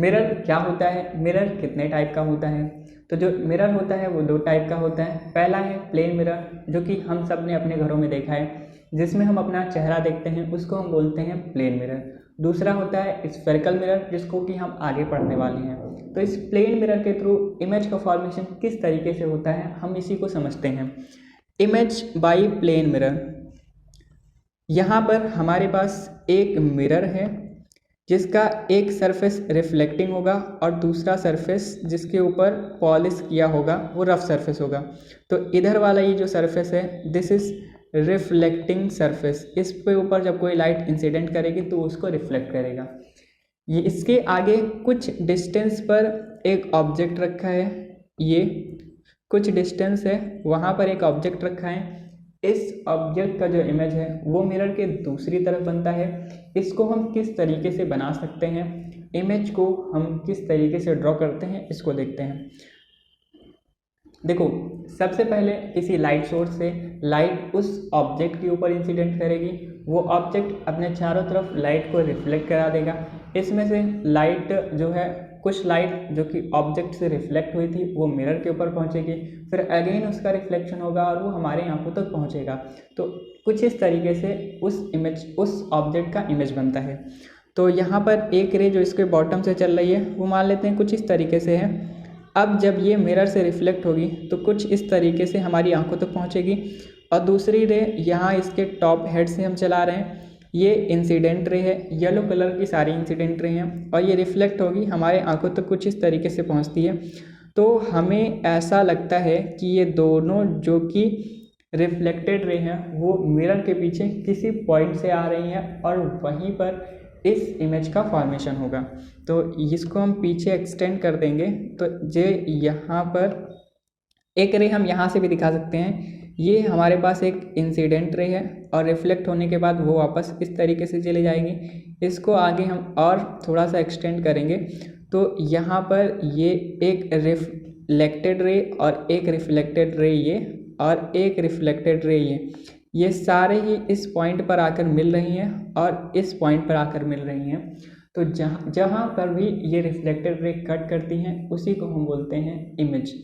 Mirror क्या होता है, मिरर कितने टाइप का होता है? तो जो मिरर होता है वो दो टाइप का होता है। पहला है प्लेन मिरर, जो कि हम सब ने अपने घरों में देखा है, जिसमें हम अपना चेहरा देखते हैं, उसको हम बोलते हैं प्लेन मिरर। दूसरा होता है स्फेरिकल मिरर, जिसको कि हम आगे पढ़ने वाले हैं। तो इस प्लेन मिरर के थ्रू इमेज का फॉर्मेशन किस तरीके से होता है, हम इसी को समझते हैं। Image by plane mirror. यहाँ पर हमारे पास एक मिरर है जिसका एक सरफेस रिफ्लेक्टिंग होगा और दूसरा सरफेस जिसके ऊपर पॉलिश किया होगा वो रफ सरफेस होगा। तो इधर वाला ये जो सरफेस है, दिस इज रिफ्लेक्टिंग सरफेस। इस पे ऊपर जब कोई लाइट इंसिडेंट करेगी तो उसको रिफ्लेक्ट करेगा। ये इसके आगे कुछ डिस्टेंस पर एक ऑब्जेक्ट रखा है, ये कुछ डिस्टेंस है, वहाँ पर एक ऑब्जेक्ट रखा है। इस ऑब्जेक्ट का जो इमेज है वो मिरर के दूसरी तरफ बनता है। इसको हम किस तरीके से बना सकते हैं, इमेज को हम किस तरीके से ड्रॉ करते हैं, इसको देखते हैं। देखो, सबसे पहले किसी लाइट सोर्स से लाइट उस ऑब्जेक्ट के ऊपर इंसिडेंट करेगी, वो ऑब्जेक्ट अपने चारों तरफ लाइट को रिफ्लेक्ट करा देगा। इसमें से लाइट जो है, कुछ लाइट जो कि ऑब्जेक्ट से रिफ्लेक्ट हुई थी वो मिरर के ऊपर पहुंचेगी, फिर अगेन उसका रिफ्लेक्शन होगा और वो हमारे आंखों तक पहुंचेगा। तो कुछ इस तरीके से उस ऑब्जेक्ट का इमेज बनता है। तो यहाँ पर एक रे जो इसके बॉटम से चल रही है वो मान लेते हैं कुछ इस तरीके से है। अब जब ये मिरर से रिफ्लेक्ट होगी तो कुछ इस तरीके से हमारी आंखों तक पहुंचेगी, और दूसरी रे यहाँ इसके टॉप हेड से हम चला रहे हैं, ये इंसिडेंट रे है, येलो कलर की सारी इंसिडेंट रे हैं, और ये रिफ्लेक्ट होगी हमारे आंखों तक कुछ इस तरीके से पहुंचती है। तो हमें ऐसा लगता है कि ये दोनों जो कि रिफ्लेक्टेड रे हैं वो मिरर के पीछे किसी पॉइंट से आ रही हैं और वहीं पर इस इमेज का फॉर्मेशन होगा। तो इसको हम पीछे एक्सटेंड कर देंगे तो जे यहाँ पर एक रे हम यहाँ से भी दिखा सकते हैं। ये हमारे पास एक इंसिडेंट रे है और रिफ्लेक्ट होने के बाद वो वापस इस तरीके से चली जाएगी। इसको आगे हम और थोड़ा सा एक्सटेंड करेंगे तो यहाँ पर ये एक रिफ्लेक्टेड रे और एक रिफ्लेक्टेड रे ये और एक रिफ्लेक्टेड रे ये सारे ही इस पॉइंट पर आकर मिल रही हैं और इस पॉइंट पर आकर मिल रही हैं। तो जहाँ पर भी ये रिफ्लेक्टेड रे कट करती हैं उसी को हम बोलते हैं इमेज।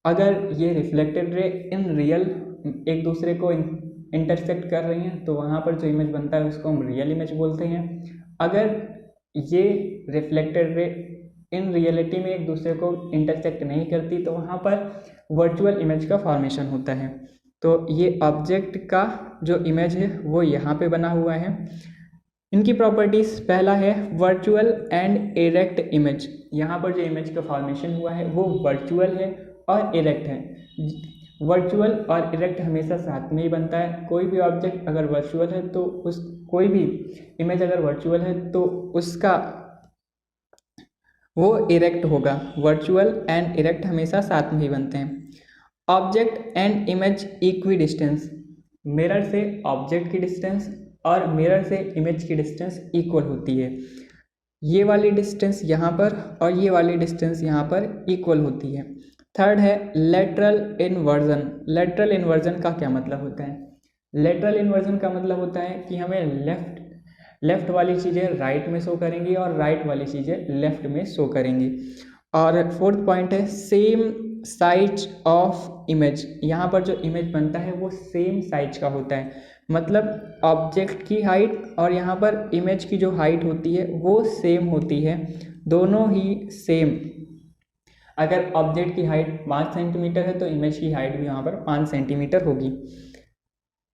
अगर ये रिफ्लेक्टेड रे इन रियल एक दूसरे को इंटरसेक्ट कर रही हैं तो वहाँ पर जो इमेज बनता है उसको हम रियल इमेज बोलते हैं। अगर ये रिफ्लेक्टेड रे इन रियलिटी में एक दूसरे को इंटरसेक्ट नहीं करती तो वहाँ पर वर्चुअल इमेज का फॉर्मेशन होता है। तो ये ऑब्जेक्ट का जो इमेज है वो यहाँ पे बना हुआ है। इनकी प्रॉपर्टीज़, पहला है वर्चुअल एंड इरेक्ट इमेज। यहाँ पर जो इमेज का फॉर्मेशन हुआ है वो वर्चुअल है और इरेक्ट है। वर्चुअल और इरेक्ट हमेशा साथ में ही बनता है। कोई भी ऑब्जेक्ट अगर वर्चुअल है तो कोई भी इमेज अगर वर्चुअल है तो उसका वो इरेक्ट होगा। वर्चुअल एंड इरेक्ट हमेशा साथ में ही बनते हैं। Object and image equi distance. Mirror से ऑब्जेक्ट की डिस्टेंस और मिरर से इमेज की डिस्टेंस इक्वल होती है। ये वाली डिस्टेंस यहाँ पर और ये वाली डिस्टेंस यहाँ पर इक्वल होती है। थर्ड है लेटरल इन्वर्जन। लेटरल इन्वर्जन का क्या मतलब होता है? लेटरल इन्वर्जन का मतलब होता है कि हमें लेफ्ट वाली चीज़ें राइट में शो करेंगी और राइट वाली चीज़ें लेफ्ट में शो करेंगी। और फोर्थ पॉइंट है सेम साइज ऑफ इमेज। यहाँ पर जो इमेज बनता है वो सेम साइज का होता है, मतलब ऑब्जेक्ट की हाइट और यहाँ पर इमेज की जो हाइट होती है वो सेम होती है, दोनों ही सेम। अगर ऑब्जेक्ट की हाइट 5 सेंटीमीटर है तो इमेज की हाइट भी यहाँ पर 5 सेंटीमीटर होगी।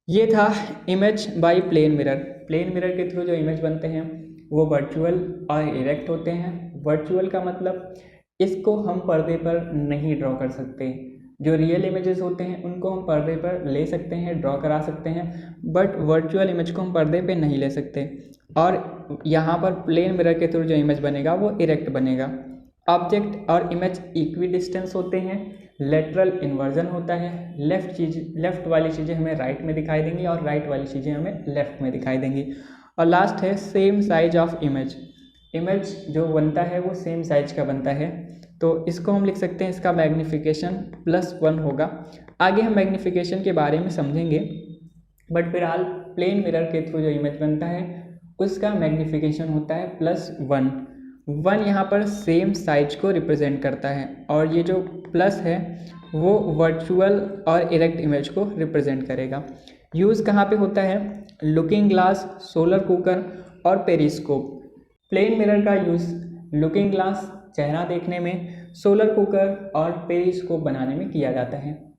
ये था image by plane mirror. Plane mirror के थ्रू जो इमेज बनते हैं वो वर्चुअल और इरेक्ट होते हैं। वर्चुअल का मतलब इसको हम पर्दे पर नहीं ड्रॉ कर सकते। जो रियल इमेजेस होते हैं उनको हम पर्दे पर ले सकते हैं, ड्रॉ करा सकते हैं, बट वर्चुअल इमेज को हम पर्दे पे नहीं ले सकते। और यहाँ पर प्लेन मिरर के थ्रू जो इमेज बनेगा वो इरेक्ट बनेगा। ऑब्जेक्ट और इमेज इक्वी डिस्टेंस होते हैं। लेटरल इन्वर्जन होता है, लेफ्ट वाली चीज़ें हमें राइट में दिखाई देंगी और राइट वाली चीज़ें हमें लेफ्ट में दिखाई देंगी। और लास्ट है same size of image. Image जो बनता है वो सेम साइज का बनता है, तो इसको हम लिख सकते हैं, इसका मैग्नीफिकेशन +1 होगा। आगे हम मैग्नीफिकेशन के बारे में समझेंगे, बट फिलहाल प्लेन मिरर के थ्रू जो इमेज बनता है उसका मैग्नीफिकेशन होता है +1। 1 यहाँ पर सेम साइज को रिप्रेजेंट करता है और ये जो प्लस है वो वर्चुअल और इरेक्ट इमेज को रिप्रेजेंट करेगा। यूज़ कहाँ पे होता है? लुकिंग ग्लास, सोलर कुकर और पेरिस्कोप। प्लेन मिरर का यूज़ लुकिंग ग्लास चेहरा देखने में, सोलर कुकर और पेरिस्कोप बनाने में किया जाता है।